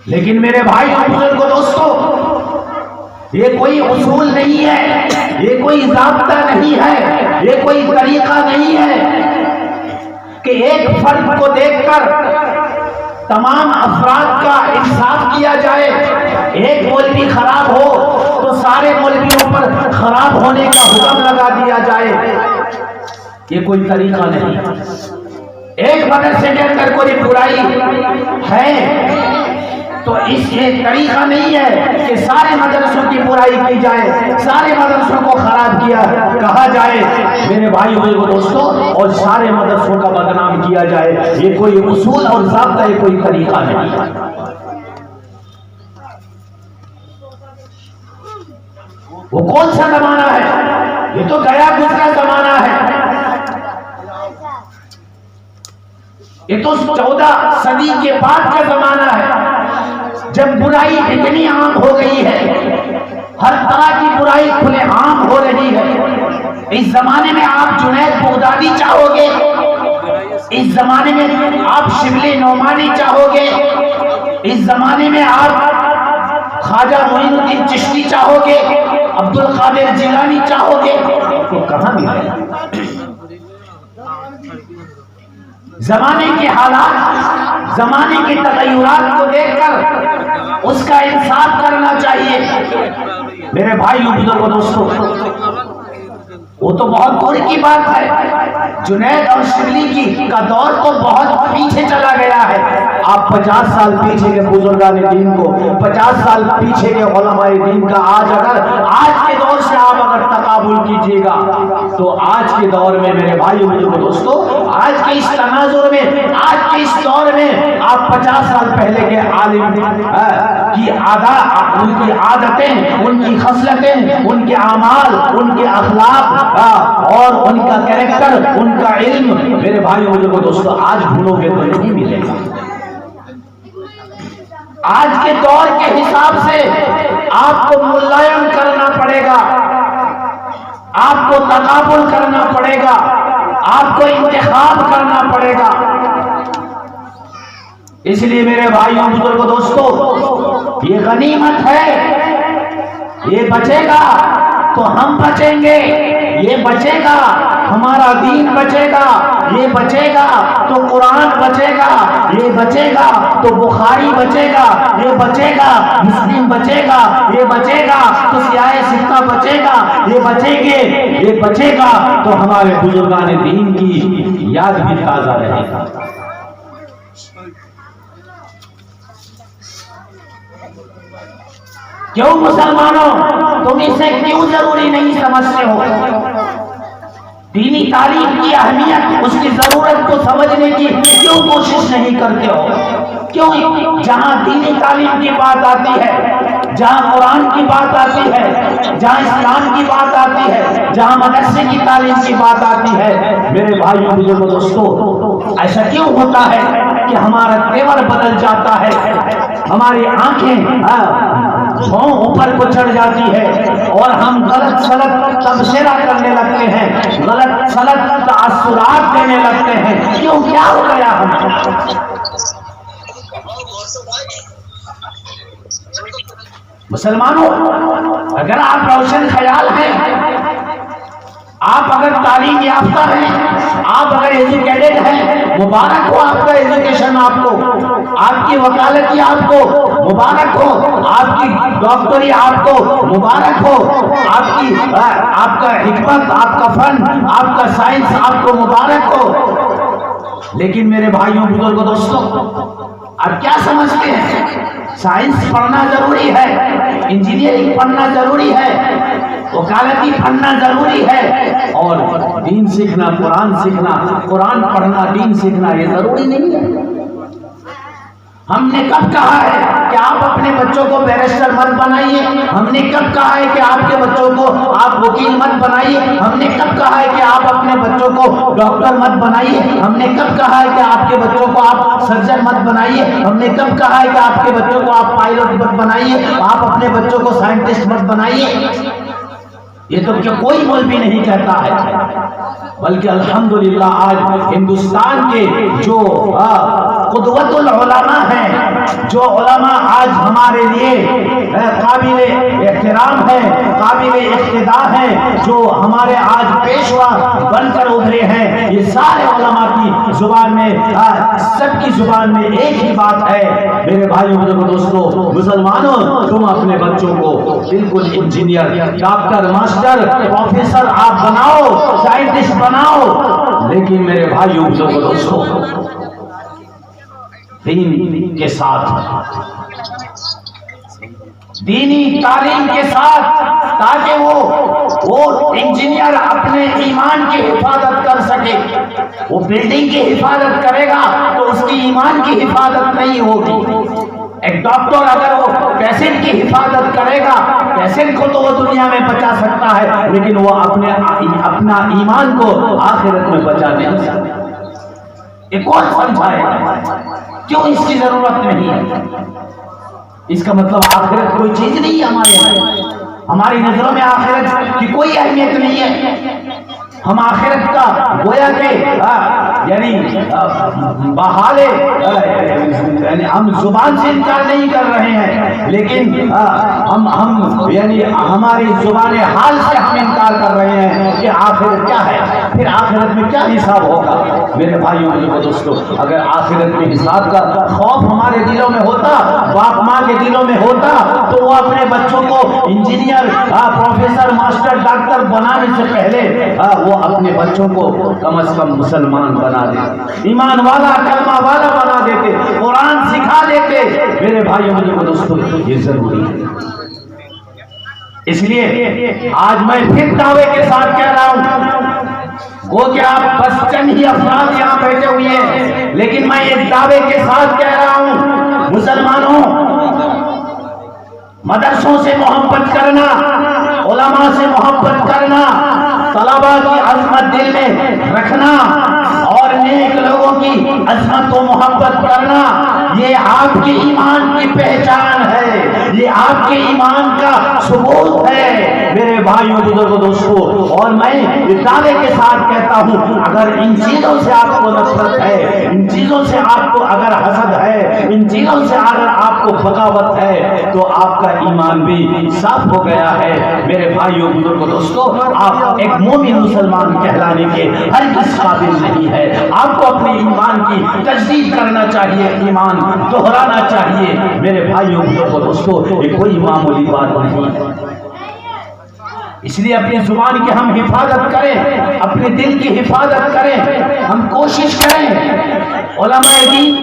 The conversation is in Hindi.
लेकिन मेरे भाई और बुजुर्गों दोस्तों, ये कोई उसूल नहीं है, ये कोई ज़ाब्ता नहीं है, ये कोई तरीका नहीं है कि एक फर्द को देखकर तमाम अफराद का इंसाफ किया जाए। एक मौलवी खराब हो तो सारे मौलवियों पर खराब होने का हुक्म लगा दिया जाए, ये कोई तरीका नहीं। एक मदरसे के अंदर कोई बुराई है तो इससे तरीका नहीं है कि सारे मदरसों की बुराई की जाए, सारे मदरसों को खराब किया कहा जाए मेरे भाई को दोस्तों, और सारे मदरसों का बदनाम किया जाए। ये कोई उसूल और ज़ाब्ता, ये कोई तरीका नहीं है। वो कौन सा जमाना है? ये तो गया गुजरा जमाना है। ये तो 14 सदी के बाद का जमाना है, जब बुराई इतनी आम हो गई है, हर तरह की बुराई खुले आम हो रही है। इस जमाने में आप जुनैद बगदादी चाहोगे, इस जमाने में आप शिबली नौमानी चाहोगे, इस जमाने में आप ख्वाजा मोइनुद्दीन चिश्ती चाहोगे, अब्दुल कादिर जिलानी चाहोगे, तो कहां मिलेगा? जमाने के हालात, जमाने के तगय्युरात को देखकर उसका इंसाफ करना चाहिए मेरे भाई बुजुर्गों दोस्तों। वो तो बहुत दूर की बात है, जुनैद और शिबली की का दौर तो बहुत पीछे चला गया है। आप 50 साल पीछे के बुजुर्गाने दीन को, 50 साल पीछे के उलमाए दीन का आज के दौर से आप अगर तकाबुल कीजिएगा तो आज के दौर में मेरे भाई बुजुर्गों दोस्तों, आज के इस तनाजुर में, आज के इस दौर में आप 50 साल पहले के आलिम की उनकी आदतें, उनकी खसलतें, उनके आमाल, उनके अखलाक और उनका कैरेक्टर, उनका इल्म मेरे भाई बुजुर्गों दोस्तों आज भूलोगे तो नहीं मिलेगा। आज के दौर के हिसाब से आपको मूल्यांकन करना पड़ेगा, आपको तकाबुल करना पड़ेगा, आपको इंतखाब करना पड़ेगा। इसलिए मेरे भाइयों बुजुर्गों दोस्तों, ये गनीमत है, ये बचेगा तो हम बचेंगे, ये बचेगा हमारा दीन बचेगा, ये बचेगा तो कुरान बचेगा, ये बचेगा तो बुखारी बचेगा, ये बचेगा मुस्लिम बचेगा, ये बचेगा तो सियाए सिक्का बचेगा, ये बचेगा तो हमारे बुजुर्गाने दीन की याद भी ताजा रहेगा। क्यों मुसलमानों, तुम इसे क्यों जरूरी नहीं समझते हो? दीनी तालीम की अहमियत, उसकी जरूरत को समझने की क्यों कोशिश नहीं करते हो? क्यों जहां दीनी तालीम की बात आती है, जहां कुरान की बात आती है, जहां इस्लाम की बात आती है, जहां मदरसे की तालीम की बात आती है, मेरे भाइयों बुजुर्गों दोस्तों, ऐसा क्यों होता है कि हमारा तेवर बदल जाता है, हमारी आंखें ऊपर को चढ़ जाती है और हम गलत सलत तबसरा करने लगते हैं, गलत सलत तासुरात देने लगते हैं। क्यों, क्या हो गया हम? मुसलमानों, अगर आप रोशन ख्याल हैं, आप अगर तालीम याफ्ता हैं, आप अगर एजुकेटेड हैं, मुबारक हो आपका एजुकेशन, आपकी वकालती आपको मुबारक हो, आपकी डॉक्टरी आपको मुबारक हो, आपका हिकमत, आपका फन, आपका साइंस आपको मुबारक हो। लेकिन मेरे भाइयों बुजुर्गों दोस्तों, आप क्या समझते हैं? साइंस पढ़ना जरूरी है, इंजीनियरिंग पढ़ना जरूरी है, वकालती पढ़ना जरूरी है, और दीन सीखना, कुरान सीखना, कुरान पढ़ना, दीन सीखना ये जरूरी नहीं है। हमने कब कहा है कि आप अपने बच्चों को बैरिस्टर मत बनाइए? हमने कब कहा है कि आपके बच्चों को आप वकील मत बनाइए? हमने कब कहा है कि आप अपने बच्चों को डॉक्टर मत बनाइए? हमने कब कहा है कि आपके बच्चों को आप सर्जन मत बनाइए? हमने कब कहा है कि आपके बच्चों को आप पायलट मत बनाइए, आप अपने बच्चों को साइंटिस्ट मत बनाइए? ये तो क्या कोई मौलवी नहीं कहता है, बल्कि अल्हम्दुलिल्लाह आज हिंदुस्तान के जो कुदवतुल उलमा हैं, जो उलमा आज हमारे लिए काबिल एहतराम है, काबिल इक्तिदा है, जो हमारे आज पेशवा बनकर उभरे हैं, ये सारे उलमा की जुबान में, सबकी जुबान में एक ही बात है, मेरे भाइयों बुजुर्गों दोस्तों, मुसलमानों, तुम अपने बच्चों को बिल्कुल इंजीनियर, डॉक्टर, मास्टर, प्रोफेसर आप बनाओ, साइंटिस्ट बनाओ, लेकिन मेरे भाइयों बुजुर्गों दोस्तों, दीन के साथ, दीनी तालीम के साथ, ताकि वो इंजीनियर अपने ईमान की हिफाजत कर सके। वो बिल्डिंग की हिफाजत करेगा तो उसकी ईमान की हिफाजत नहीं होगी। एक डॉक्टर अगर वो पेशेंट की हिफाजत करेगा, पेशेंट को तो वो दुनिया में बचा सकता है, लेकिन वो अपना ईमान को आखिरत में बचा नहीं सकता। ये कौन समझाएगा? क्यों इसकी जरूरत नहीं है? इसका मतलब आखिरत कोई चीज नहीं है हमारे यहाँ। हमारी नजरों में आखिरत की कोई अहमियत नहीं है। हम आखिरत का गोया के यानी बहाले यानी हम जुबान से इनकार नहीं कर रहे हैं, लेकिन हम यानी हमारी जुबान हाल से हम इनकार कर रहे हैं कि आखिरत क्या है, फिर आखिरत में क्या हिसाब होगा। मेरे भाइयों मेरे दोस्तों, अगर आखिरत में हिसाब का खौफ हमारे दिलों में होता, बाप माँ के दिलों में होता, तो वो अपने बच्चों को इंजीनियर, प्रोफेसर, मास्टर, डॉक्टर बनाने से पहले वो अपने बच्चों को कम से कम मुसलमान बना देते, ईमान वाला, कलमा वाला बना देते, कुरान सिखा देते। मेरे भाइयों मेरे दोस्तों, ये जरूरी है। इसलिए आज मैं फिर दावे के साथ कह रहा हूं, वो क्या आप बस चंद ही अफराद यहां बैठे हुए हैं, लेकिन मैं एक दावे के साथ कह रहा हूं, मुसलमानों, मदरसों से मोहब्बत करना, उलमा से मोहब्बत करना, तलबा की अजमत दिल में रखना और नेक लोगों की अजमत को मोहब्बत करना, ये आपके ईमान की पहचान है, ये आपके ईमान का सबूत है मेरे भाइयों बुजुर्गों दोस्तों। और मैं इस दावे के साथ कहता हूं, अगर इन चीजों से आपको नफरत है, इन चीजों से आपको अगर हसद है, इन चीजों से अगर आपको बगावत है, तो आपका ईमान भी साफ हो गया है। मेरे भाइयों बुजुर्गों दोस्तों, आप एक मोमिन मुसलमान कहलाने के हर किस काबिल नहीं है। आपको अपने ईमान की तजदीद करना चाहिए, ईमान दोहराना चाहिए। मेरे भाइयों बुजुर्गों दोस्तों, ये कोई मामूली बात नहीं है। इसलिए अपनी जुबान की हम हिफाजत करें, अपने दिल की हिफाजत करें, हम कोशिश करें उलमाए दीन